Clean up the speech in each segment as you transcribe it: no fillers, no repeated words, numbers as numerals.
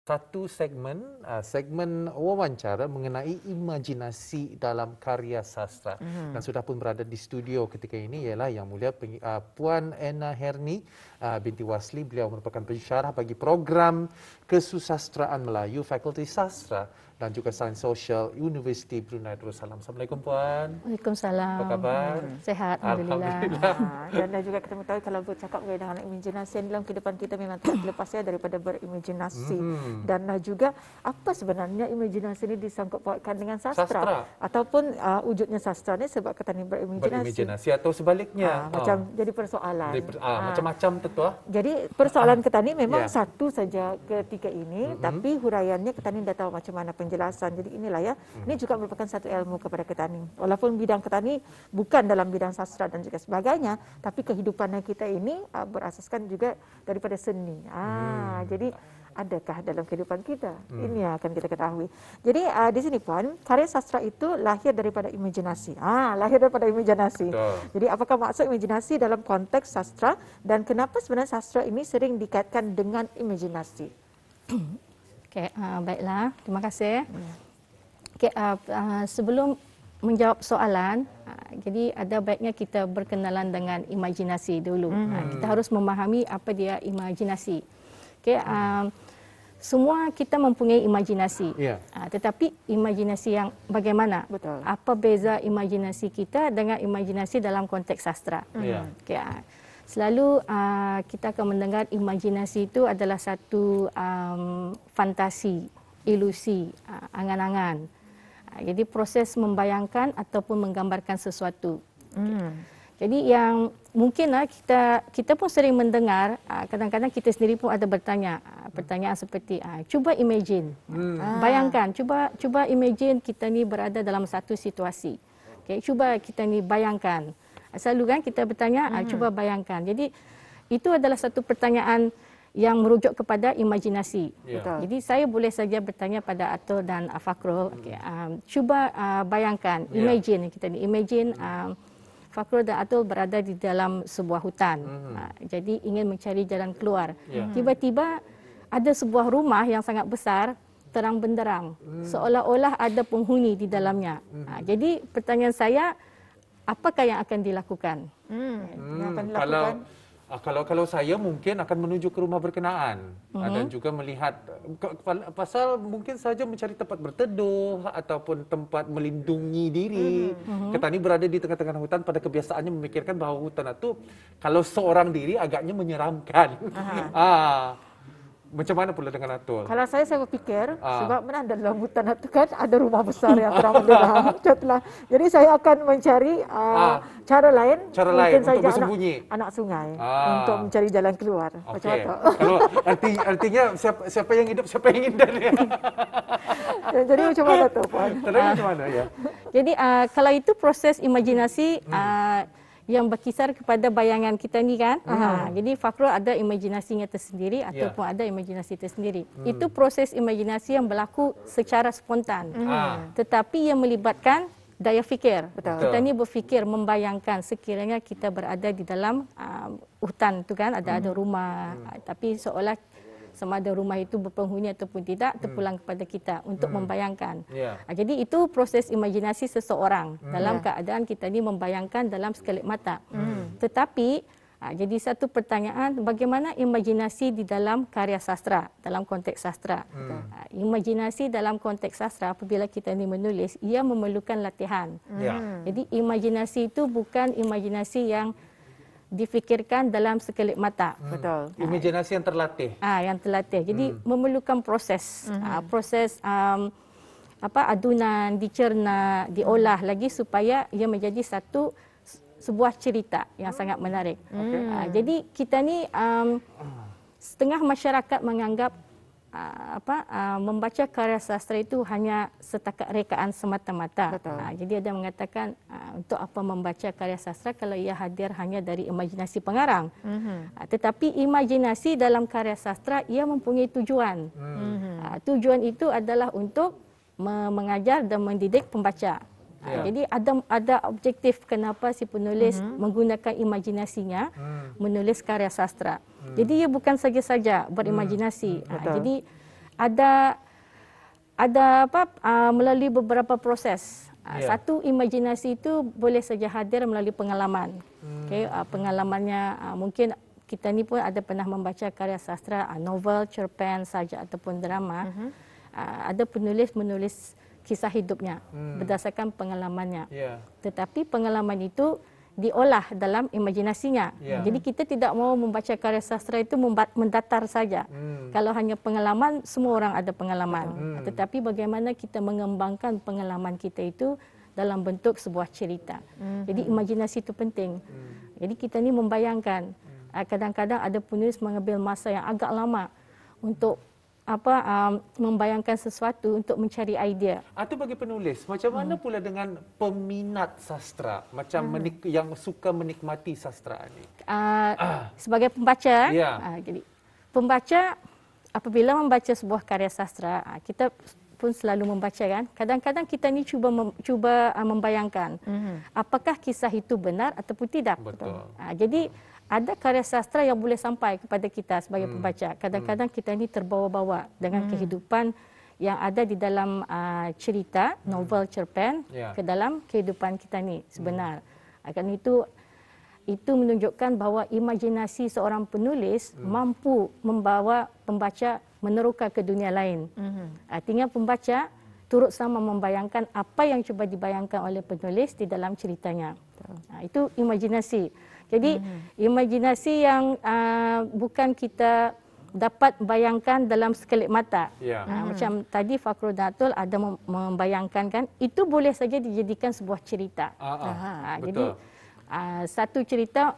satu segmen wawancara mengenai imajinasi dalam karya sastra. Dan sudah pun berada di studio ketika ini ialah Yang Mulia Puan Ena Herni binti Wasli. Beliau merupakan pensyarah bagi program Kesusastraan Melayu Fakulti Sastra dan juga Sains Sosial Universiti Brunei Darussalam. Assalamualaikum Puan. Waalaikumsalam. Apa khabar? Sehat, Alhamdulillah. Dan juga kita mengetahui kalau bercakap mengenai imajinasi dalam kehidupan kita memang tak lepasnya daripada berimajinasi. Dan juga apa sebenarnya imajinasi ini disangkut pautkan dengan sastra. Ataupun wujudnya sastra ni sebab kata ni berimajinasi atau sebaliknya. Macam jadi persoalan. Macam-macam tentu. Jadi persoalan kita ni memang satu saja ketika ini, tapi huraiannya kita ni dah tahu macam mana penjelasan. Jadi inilah ya. Ini juga merupakan satu ilmu kepada kita ni. Walaupun bidang kita ni bukan dalam bidang sastra dan juga sebagainya, tapi kehidupannya kita ini berasaskan juga daripada seni. Jadi adakah dalam kehidupan kita? Ini yang akan kita ketahui. Jadi di sini Puan, karya sastra itu lahir daripada imajinasi. Lahir daripada imajinasi. Betul. Jadi apakah maksud imajinasi dalam konteks sastra dan kenapa sebenarnya sastra ini sering dikaitkan dengan imajinasi? Okey, baiklah. Terima kasih. Okey, sebelum menjawab soalan, jadi ada baiknya kita berkenalan dengan imajinasi dulu. Kita harus memahami apa dia imajinasi. Okey, semua kita mempunyai imajinasi. Tetapi imajinasi yang bagaimana? Betul. Apa beza imajinasi kita dengan imajinasi dalam konteks sastra? Okey, selalu kita akan mendengar imajinasi itu adalah satu fantasi, ilusi, angan-angan. Jadi proses membayangkan ataupun menggambarkan sesuatu. Jadi yang mungkinlah kita pun sering mendengar, kadang-kadang kita sendiri pun ada bertanya, pertanyaan seperti cuba imagine. Bayangkan, cuba imagine kita ni berada dalam satu situasi. Okay, cuba kita ni bayangkan. Selalu kan kita bertanya, cuba bayangkan. Jadi itu adalah satu pertanyaan yang merujuk kepada imajinasi. Jadi saya boleh saja bertanya pada Atul dan Fakrul, cuba bayangkan, imagine kita ni, imagine Fakrul dan Atul berada di dalam sebuah hutan. Jadi ingin mencari jalan keluar. Tiba-tiba ada sebuah rumah yang sangat besar, terang benderang, seolah-olah ada penghuni di dalamnya. Jadi pertanyaan saya, apakah yang akan dilakukan? Yang akan dilakukan? Kalau saya mungkin akan menuju ke rumah berkenaan dan juga melihat pasal mungkin saja mencari tempat berteduh ataupun tempat melindungi diri. Kita ni berada di tengah-tengah hutan, pada kebiasaannya memikirkan bahawa hutan itu kalau seorang diri agaknya menyeramkan. Macam mana pula dengan Atul? Kalau saya berfikir, sebab mana dalam hutan itu kan ada rumah besar yang terang benderang. Jadi saya akan mencari cara lain mungkin untuk bersembunyi. Anak sungai untuk mencari jalan keluar. Macam apa? Kalau artinya siapa yang hidup, siapa yang indah ya. Jadi macam mana tu Puan? Macam mana ya? Jadi kalau itu proses imajinasi yang berkisar kepada bayangan kita ni kan. Jadi Fakrul ada imajinasinya tersendiri ataupun ada imajinasi tersendiri. Itu proses imajinasi yang berlaku secara spontan. Tetapi yang melibatkan daya fikir. Kita ni berfikir, membayangkan sekiranya kita berada di dalam hutan tu kan, ada rumah, tapi seolah sama ada rumah itu berpenghuni ataupun tidak, terpulang kepada kita untuk membayangkan. Jadi itu proses imajinasi seseorang dalam keadaan kita ni membayangkan dalam sekelip mata. Tetapi jadi satu pertanyaan, bagaimana imajinasi di dalam karya sastra, dalam konteks sastra? Imajinasi dalam konteks sastra apabila kita ni menulis, ia memerlukan latihan. Jadi imajinasi itu bukan imajinasi yang difikirkan dalam sekelip mata. Betul. Imajinasi yang terlatih. Yang terlatih. Jadi memerlukan proses. Proses adunan, dicerna, diolah lagi supaya ia menjadi sebuah cerita yang sangat menarik. Jadi kita ni setengah masyarakat menganggap membaca karya sastra itu hanya setakat rekaan semata-mata. Jadi ada mengatakan untuk apa membaca karya sastra kalau ia hadir hanya dari imajinasi pengarang. Tetapi imajinasi dalam karya sastra ia mempunyai tujuan. Tujuan itu adalah untuk mengajar dan mendidik pembaca. Jadi ada objektif kenapa si penulis menggunakan imajinasinya menulis karya sastra. Jadi ia bukan saja-saja berimajinasi. Jadi ada melalui beberapa proses. Satu, imajinasi itu boleh saja hadir melalui pengalaman. Okay, pengalamannya mungkin kita ni pun ada pernah membaca karya sastra, novel, cerpen, sajak ataupun drama. Ada penulis menulis kisah hidupnya berdasarkan pengalamannya. Tetapi pengalaman itu diolah dalam imajinasinya. Jadi kita tidak mau membaca karya sastra itu mendatar saja. Kalau hanya pengalaman, semua orang ada pengalaman. Tetapi bagaimana kita mengembangkan pengalaman kita itu dalam bentuk sebuah cerita. Jadi imajinasi itu penting. Jadi kita ni membayangkan. Kadang-kadang ada penulis mengambil masa yang agak lama untuk membayangkan sesuatu untuk mencari idea. Atau bagi penulis, macam mana pula dengan peminat sastra, macam yang suka menikmati sastra ini? Sebagai pembaca, jadi pembaca apabila membaca sebuah karya sastra, kita pun selalu membaca kan. Kadang-kadang kita ni cuba membayangkan apakah kisah itu benar ataupun tidak. Betul. Jadi ada karya sastra yang boleh sampai kepada kita sebagai pembaca. Kadang-kadang kita ni terbawa-bawa dengan kehidupan yang ada di dalam cerita, novel, cerpen ke dalam kehidupan kita ni sebenar. Kerana itu menunjukkan bahawa imajinasi seorang penulis mampu membawa pembaca meneroka ke dunia lain. Artinya pembaca turut sama membayangkan apa yang cuba dibayangkan oleh penulis di dalam ceritanya. Itu imajinasi. Jadi imajinasi yang bukan kita dapat bayangkan dalam sekelip mata. Macam tadi Fakrul Datul ada membayangkan kan, itu boleh saja dijadikan sebuah cerita. Jadi satu cerita,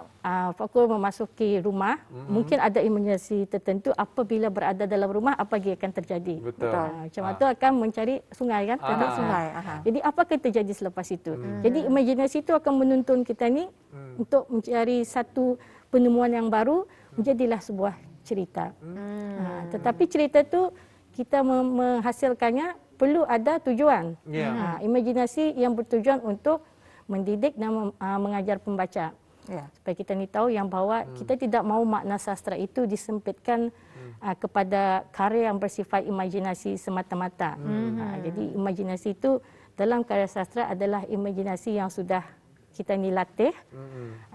Fakrul memasuki rumah, mungkin ada imajinasi tertentu apabila berada dalam rumah apa yang akan terjadi. Macam itu akan mencari sungai kan, tentang sungai. Jadi apa akan terjadi selepas itu? Jadi imajinasi itu akan menuntun kita ni untuk mencari satu penemuan yang baru, menjadilah sebuah cerita. Tetapi cerita itu kita menghasilkannya perlu ada tujuan. Imajinasi yang bertujuan untuk mendidik dan mengajar pembaca. Supaya kita ni tahu yang bahawa kita tidak mahu makna sastra itu disempitkan kepada karya yang bersifat imajinasi semata-mata. Jadi imajinasi itu dalam karya sastra adalah imajinasi yang sudah kita ni latih.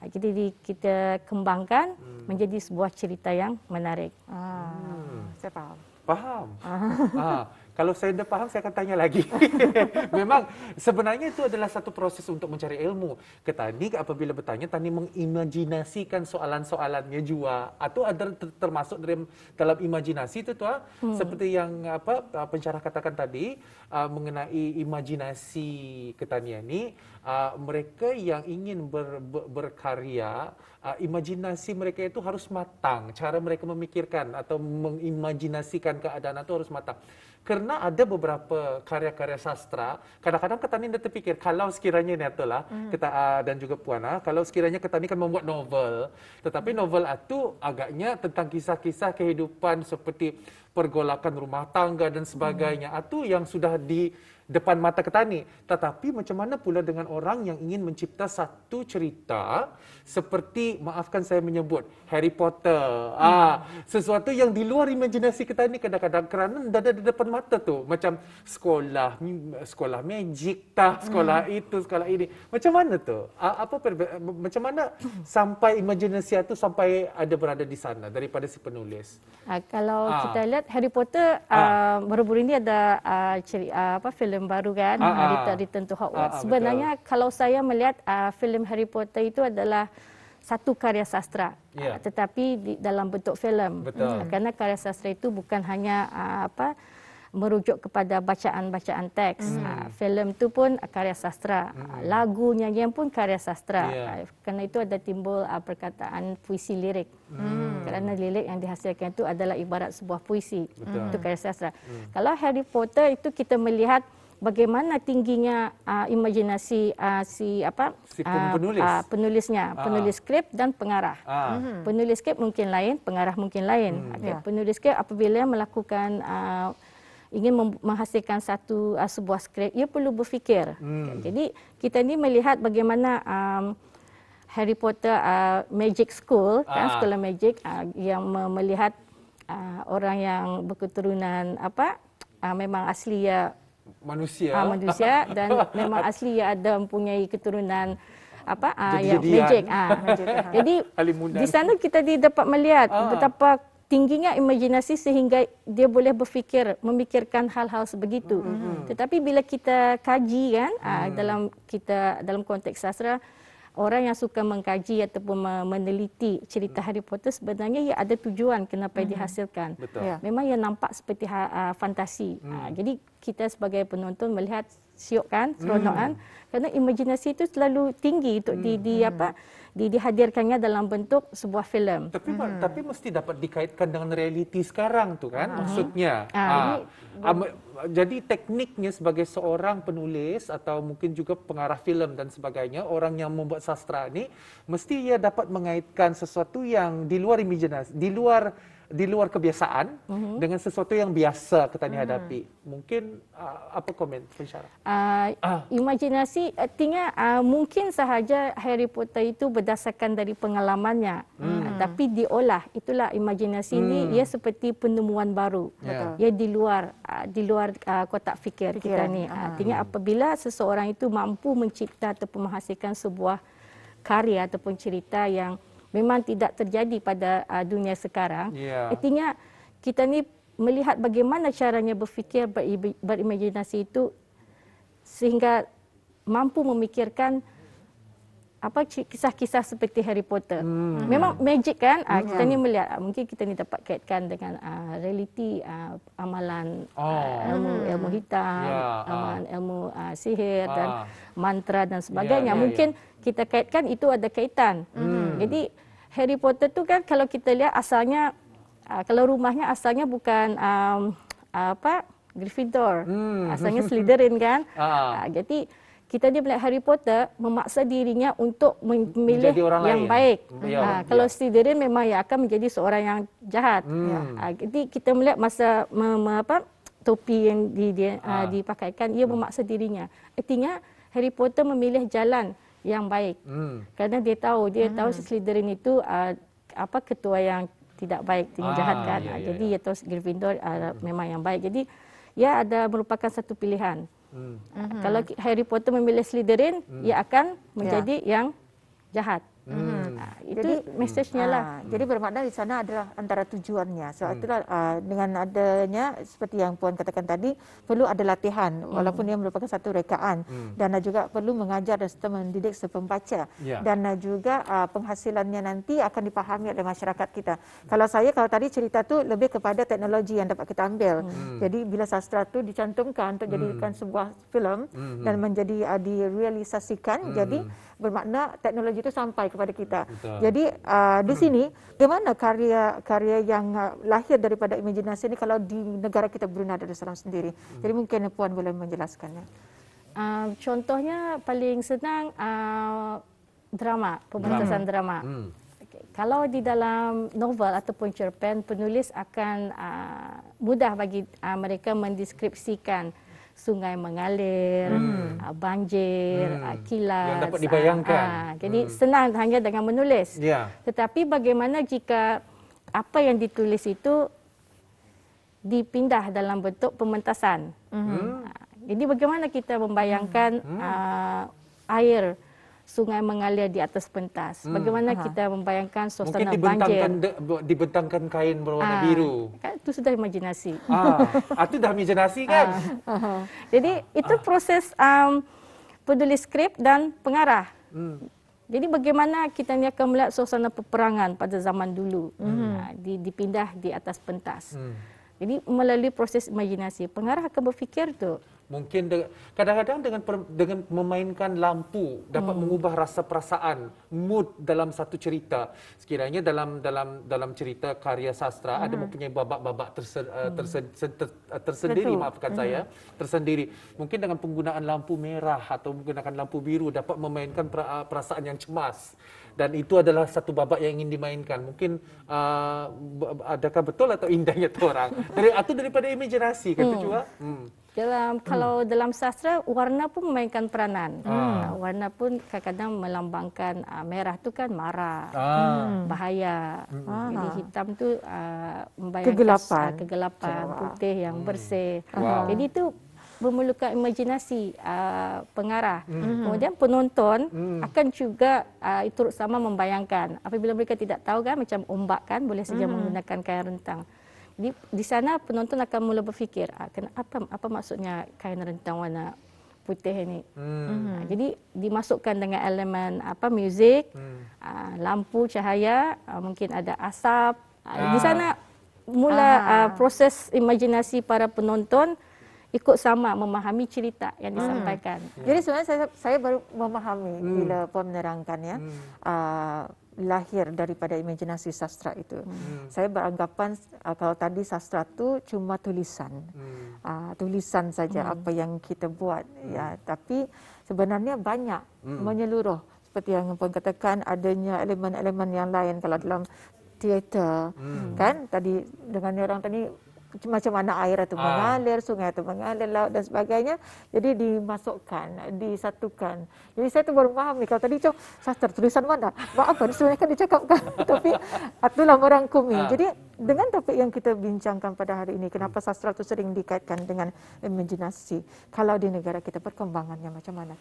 Jadi kita kembangkan menjadi sebuah cerita yang menarik. Saya faham. Faham. Kalau saya dah faham, saya akan tanya lagi. Memang sebenarnya itu adalah satu proses untuk mencari ilmu. Ketani apabila bertanya, Tani mengimajinasikan soalan-soalannya juga. Atau ada termasuk dalam imajinasi itu tuah, seperti yang pensyarah katakan tadi, mengenai imajinasi ketanian ini, mereka yang ingin berkarya, imajinasi mereka itu harus matang. Cara mereka memikirkan atau mengimajinasikan keadaan itu harus matang. Kerana ada beberapa karya-karya sastra, kadang-kadang Ketani dah terfikir, kalau sekiranya ni itulah, dan juga Puan, kalau sekiranya Ketani kan membuat novel, tetapi novel itu agaknya tentang kisah-kisah kehidupan seperti pergolakan rumah tangga dan sebagainya. Itu yang sudah di depan mata Ketani. Tetapi macam mana pula dengan orang yang ingin mencipta satu cerita seperti, maafkan saya menyebut, Harry Potter. Sesuatu yang di luar imajinasi Ketani kadang-kadang kerana dah ada di depan mata tu. Macam sekolah magic sekolah itu, sekolah ini. Macam mana tu? Macam mana sampai imajinasi itu sampai ada berada di sana daripada si penulis? Kalau kita lihat Harry Potter, baru-baru ini ada filem baru kan, Return to Hogwarts. Sebenarnya kalau saya melihat filem Harry Potter itu adalah satu karya sastra, tetapi dalam bentuk filem. Karena karya sastra itu bukan hanya merujuk kepada bacaan-bacaan teks. Filem itu pun karya sastra. Lagu, nyanyian pun karya sastra. Kerana itu ada timbul perkataan puisi lirik. Kerana lirik yang dihasilkan itu adalah ibarat sebuah puisi. Itu karya sastra. Kalau Harry Potter itu kita melihat bagaimana tingginya imajinasi penulisnya, penulis skrip dan pengarah. Penulis skrip mungkin lain, pengarah mungkin lain. Penulis skrip apabila melakukan ingin menghasilkan sebuah skrip, ia perlu berfikir. Jadi kita ni melihat bagaimana Harry Potter Magic School, kan, sekolah magic yang melihat orang yang berketurunan memang asli ya Manusia. manusia dan memang asli ya ada mempunyai keturunan yang Jadi-jadian. magic. Jadi Halimundan. di sana kita dapat melihat betapa tingginya imajinasi sehingga dia boleh memikirkan hal-hal sebegitu. Tetapi bila kita kaji kan dalam konteks sastra, orang yang suka mengkaji ataupun meneliti cerita Harry Potter sebenarnya ia ada tujuan kenapa dihasilkan. Betul. Ya. Memang ia nampak seperti fantasi. Jadi kita sebagai penonton melihat syok kan, seronok kan, kerana imajinasi itu selalu tinggi untuk dihadirkannya dalam bentuk sebuah filem. Tapi mesti dapat dikaitkan dengan realiti sekarang tu kan, maksudnya. Jadi tekniknya sebagai seorang penulis atau mungkin juga pengarah filem dan sebagainya, orang yang membuat sastra ni mesti ia dapat mengaitkan sesuatu yang di luar imajinasi, di luar kebiasaan dengan sesuatu yang biasa kita hadapi. Mungkin apa komen pensyarah? Imajinasi artinya mungkin sahaja Harry Potter itu berdasarkan dari pengalamannya, tapi diolah. Itulah imajinasi ini, ia seperti penemuan baru. Ia di luar kotak fikir kita ni. Artinya apabila seseorang itu mampu mencipta ataupun menghasilkan sebuah karya ataupun cerita yang memang tidak terjadi pada dunia sekarang. Artinya kita ni melihat bagaimana caranya berfikir, berimajinasi itu sehingga mampu memikirkan kisah-kisah seperti Harry Potter. Memang magic kan? Kita ni melihat, mungkin kita ni dapat kaitkan dengan realiti amalan ilmu hitam, amalan ilmu sihir dan mantra dan sebagainya. Mungkin kita kaitkan itu ada kaitan. Jadi Harry Potter tu kan kalau kita lihat asalnya, kalau rumahnya asalnya bukan Gryffindor, asalnya Slytherin kan. Jadi kita dia melihat Harry Potter memaksa dirinya untuk memilih yang baik. Kalau Slytherin memang akan menjadi seorang yang jahat. Jadi kita melihat masa topi yang dipakaikan, ia memaksa dirinya. Artinya Harry Potter memilih jalan yang baik. Kerana dia tahu Slytherin itu ketua yang tidak baik, yang jahat kan. Jadi dia tahu Gryffindor memang yang baik. Jadi ia ada merupakan satu pilihan. Kalau Harry Potter memilih Slytherin, ia akan menjadi yang jahat. Itu mesejnya lah. Jadi bermakna di sana adalah antara tujuannya. Sebab itulah dengan adanya seperti yang Puan katakan tadi, perlu ada latihan walaupun ia merupakan satu rekaan, dan juga perlu mengajar dan serta mendidik sepembaca, dan juga penghasilannya nanti akan dipahami oleh masyarakat kita. Kalau tadi cerita tu lebih kepada teknologi yang dapat kita ambil. Jadi bila sastra tu dicantumkan untuk jadikan sebuah filem dan menjadi direalisasikan, jadi bermakna teknologi itu sampai kepada kita. Jadi di sini bagaimana karya yang lahir daripada imajinasi ini kalau di negara kita Brunei Darussalam sendiri. Jadi mungkin Puan boleh menjelaskannya. Contohnya paling senang drama, pementasan drama. Kalau di dalam novel ataupun cerpen, penulis akan mudah bagi mereka mendeskripsikan sungai mengalir, banjir, kilat. Yang dapat dibayangkan. Jadi senang hanya dengan menulis. Tetapi bagaimana jika apa yang ditulis itu dipindah dalam bentuk pementasan? Jadi bagaimana kita membayangkan air sungai mengalir di atas pentas? Bagaimana kita membayangkan suasana banjir? Mungkin dibentangkan kain berwarna biru. Kan itu sudah imajinasi. Itu dah imajinasi kan? Jadi itu proses penulis skrip dan pengarah. Jadi bagaimana kita ni akan melihat suasana peperangan pada zaman dulu dipindah di atas pentas. Jadi melalui proses imajinasi, pengarah akan berfikir tu. Mungkin kadang-kadang dengan memainkan lampu dapat mengubah rasa perasaan, mood dalam satu cerita. Sekiranya dalam cerita karya sastra ada mempunyai babak-babak tersendiri, maafkan saya, tersendiri. Mungkin dengan penggunaan lampu merah atau menggunakan lampu biru dapat memainkan perasaan yang cemas. Dan itu adalah satu babak yang ingin dimainkan. Mungkin adakah betul atau indahnya tu orang? Atau daripada imajinasi, kata Chua? Kalau dalam sastra, warna pun memainkan peranan. Warna pun kadang-kadang melambangkan merah tu kan marah, bahaya. Jadi hitam tu membayangkan kegelapan, putih yang bersih. Jadi itu memerlukan imajinasi pengarah. Kemudian penonton akan juga turut sama membayangkan. Apabila mereka tidak tahu kan, macam ombak kan, boleh saja menggunakan kain rentang. Jadi di sana penonton akan mula berfikir, apa maksudnya kain rentang warna putih ini. Jadi dimasukkan dengan elemen muzik, lampu, cahaya, mungkin ada asap. Di sana mula proses imajinasi para penonton ikut sama memahami cerita yang disampaikan. Jadi sebenarnya saya baru memahami bila Puan menerangkannya. Lahir daripada imajinasi sastra itu. Saya beranggapan kalau tadi sastra itu cuma tulisan. Tulisan saja apa yang kita buat. Ya, tapi sebenarnya banyak menyeluruh. Seperti yang Puan katakan, adanya elemen-elemen yang lain kalau dalam teater. Kan tadi dengan orang tadi macam mana air itu mengalir, sungai itu mengalir, laut dan sebagainya. Jadi dimasukkan, disatukan. Jadi saya tu baru faham ni. Kalau tadi cakap sastra tulisan mana? Apa sebenarnya kan dicakapkan. Tapi itulah merangkumi. Jadi dengan topik yang kita bincangkan pada hari ini, kenapa sastra itu sering dikaitkan dengan imajinasi? Kalau di negara kita perkembangannya macam mana?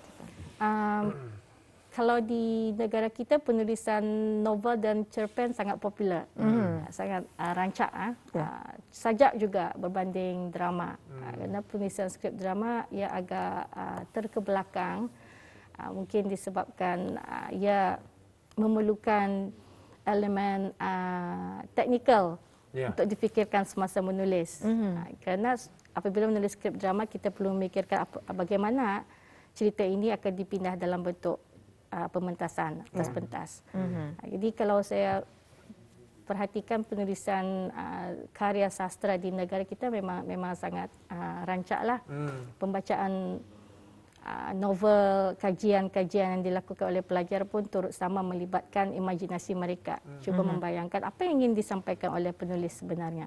Kalau di negara kita penulisan novel dan cerpen sangat popular, sangat rancak. Sajak juga berbanding drama. Kerana penulisan skrip drama ia agak terkebelakang, mungkin disebabkan ia memerlukan elemen teknikal untuk difikirkan semasa menulis. Kerana apabila menulis skrip drama, kita perlu memikirkan bagaimana cerita ini akan dipindah dalam bentuk pementasan atas pentas. Jadi kalau saya perhatikan penulisan karya sastra di negara kita memang sangat rancaklah. Pembacaan novel, kajian-kajian yang dilakukan oleh pelajar pun turut sama melibatkan imajinasi mereka. Cuba membayangkan apa yang ingin disampaikan oleh penulis sebenarnya.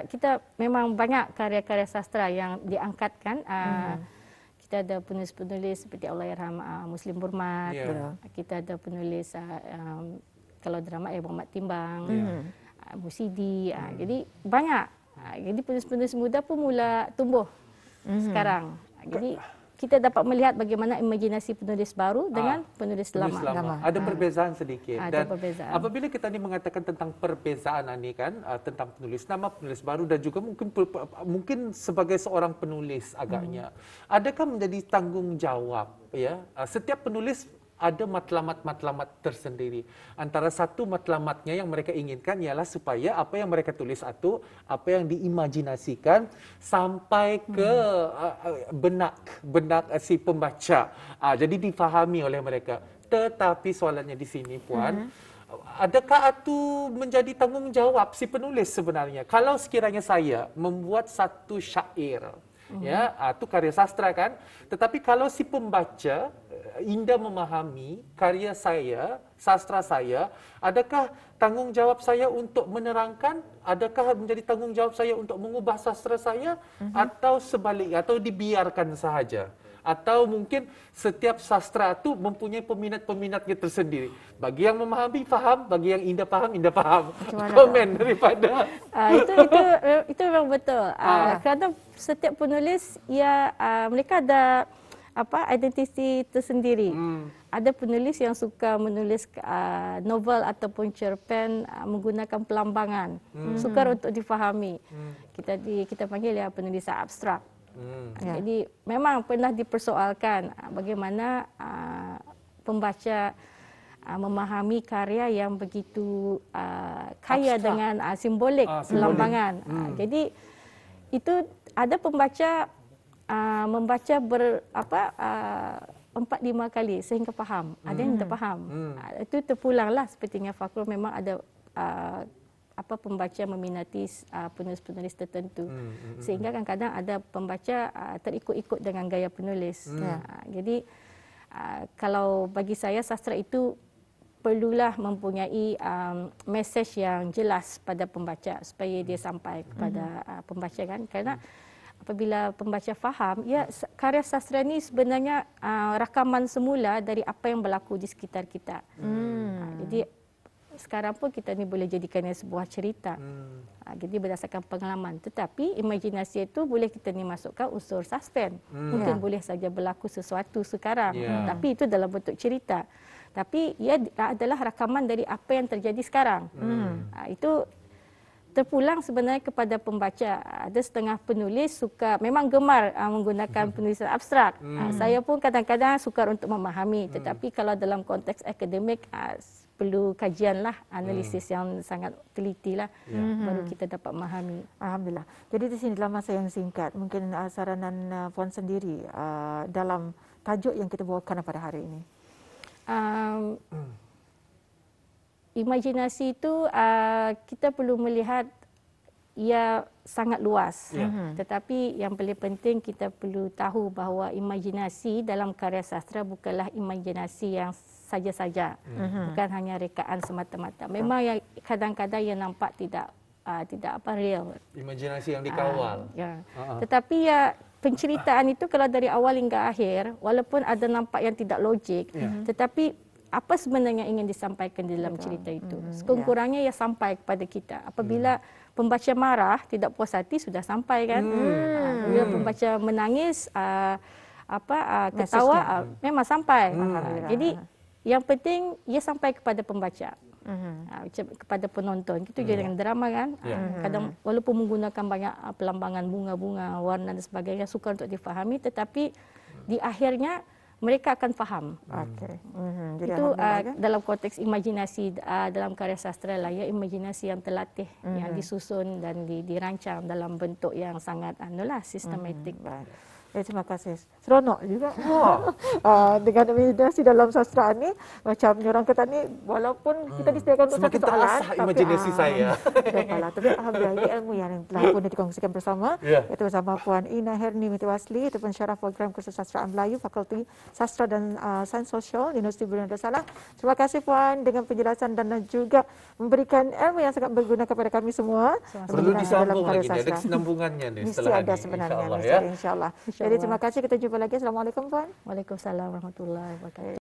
Kita memang banyak karya-karya sastra yang diangkatkan. Kita ada penulis-penulis seperti Allahyarham Muslim Burmat. Kita ada penulis kalau drama Muhammad Timbang, Musidi. Jadi banyak. Jadi penulis-penulis muda pun mula tumbuh sekarang. Jadi kita dapat melihat bagaimana imajinasi penulis baru dengan penulis lama. Ada perbezaan sedikit. Ada Dan perbezaan. apabila kita ni mengatakan tentang perbezaan ini kan, tentang penulis lama, penulis baru dan juga mungkin sebagai seorang penulis agaknya, adakah menjadi tanggungjawab ya? Setiap penulis ada matlamat-matlamat tersendiri. Antara satu matlamatnya yang mereka inginkan ialah supaya apa yang mereka tulis itu, apa yang diimajinasikan sampai ke benak si pembaca. Jadi difahami oleh mereka. Tetapi soalannya di sini, Puan, adakah itu menjadi tanggungjawab si penulis sebenarnya? Kalau sekiranya saya membuat satu syair, ya, itu karya sastra kan, tetapi kalau si pembaca indah memahami karya saya, sastra saya, adakah tanggungjawab saya untuk menerangkan? Adakah menjadi tanggungjawab saya untuk mengubah sastra saya? Atau sebaliknya, atau dibiarkan sahaja? Atau mungkin setiap sastra itu mempunyai peminat-peminatnya tersendiri. Bagi yang memahami, faham. Bagi yang indah faham. Komen daripada. Itu memang betul. Kerana setiap penulis, mereka ada identiti tersendiri. Ada penulis yang suka menulis novel ataupun cerpen menggunakan pelambangan, sukar untuk difahami. Kita panggil penulisan abstrak. Jadi memang pernah dipersoalkan bagaimana pembaca memahami karya yang begitu kaya abstrak dengan simbolik, pelambangan. Jadi itu ada pembaca membaca 4-5 kali sehingga faham. Ada yang tak faham. Itu terpulanglah sepertinya Fakrul memang ada pembaca meminati penulis-penulis tertentu. Sehingga kadang-kadang ada pembaca terikut-ikut dengan gaya penulis. Jadi kalau bagi saya sastra itu perlulah mempunyai mesej yang jelas pada pembaca supaya dia sampai kepada pembaca kan. Kerana apabila pembaca faham, ya karya sastra ni sebenarnya rakaman semula dari apa yang berlaku di sekitar kita. Jadi sekarang pun kita ni boleh jadikannya sebuah cerita. Jadi berdasarkan pengalaman. Tetapi imajinasi itu boleh kita ni masukkan unsur suspense. Mungkin boleh saja berlaku sesuatu sekarang. Tapi itu dalam bentuk cerita. Tapi ia adalah rakaman dari apa yang terjadi sekarang. Itu terpulang sebenarnya kepada pembaca. Ada setengah penulis suka, memang gemar menggunakan penulisan abstrak. Saya pun kadang-kadang sukar untuk memahami. Tetapi kalau dalam konteks akademik, perlu kajianlah, analisis yang sangat teliti lah, baru kita dapat memahami. Alhamdulillah. Jadi di sini dalam masa yang singkat, mungkin saranan Puan sendiri dalam tajuk yang kita bawakan pada hari ini. Imajinasi itu kita perlu melihat ia sangat luas. Tetapi yang paling penting kita perlu tahu bahawa imajinasi dalam karya sastra bukanlah imajinasi yang saja-saja. Bukan hanya rekaan semata-mata. Memang yang kadang-kadang yang nampak tidak real. Imajinasi yang dikawal. Tetapi ya penceritaan itu kalau dari awal hingga akhir, walaupun ada nampak yang tidak logik, tetapi apa sebenarnya ingin disampaikan di dalam cerita itu. Sekurang-kurangnya ia sampai kepada kita. Apabila pembaca marah, tidak puas hati, sudah sampai kan. Apabila pembaca menangis, ketawa, memang sampai. Jadi yang penting ia sampai kepada pembaca. Kepada penonton. Itu je dengan drama kan. Kadang walaupun menggunakan banyak pelambangan bunga-bunga, warna dan sebagainya, sukar untuk difahami, tetapi di akhirnya mereka akan faham. Jadi itu dalam konteks imajinasi dalam karya sastra lah, ya, imajinasi yang terlatih, yang disusun dan dirancang dalam bentuk yang sangat sistematik. Terima kasih. Seronok juga. Dengan imajinasi dalam sastra ni, macam orang kata ni, walaupun kita disediakan untuk satu soalan, imajinasi saya. Tapi alhamdulillah ini ilmu yang telah pun dikongsikan bersama, iaitu bersama Puan Ina Herni Mitiwasli, itu pensyarah program Kesusastraan Melayu, Fakulti Sastra dan Sains Sosial di Universiti Brunei Darussalam. Terima kasih Puan dengan penjelasan dan juga memberikan ilmu yang sangat berguna kepada kami semua. Perlu disambung lagi, ada kesinambungannya nih setelah ada sebenarnya, insya-Allah. Jadi terima kasih, kita jumpa lagi. Assalamualaikum Puan. Waalaikumsalam warahmatullahi wabarakatuh.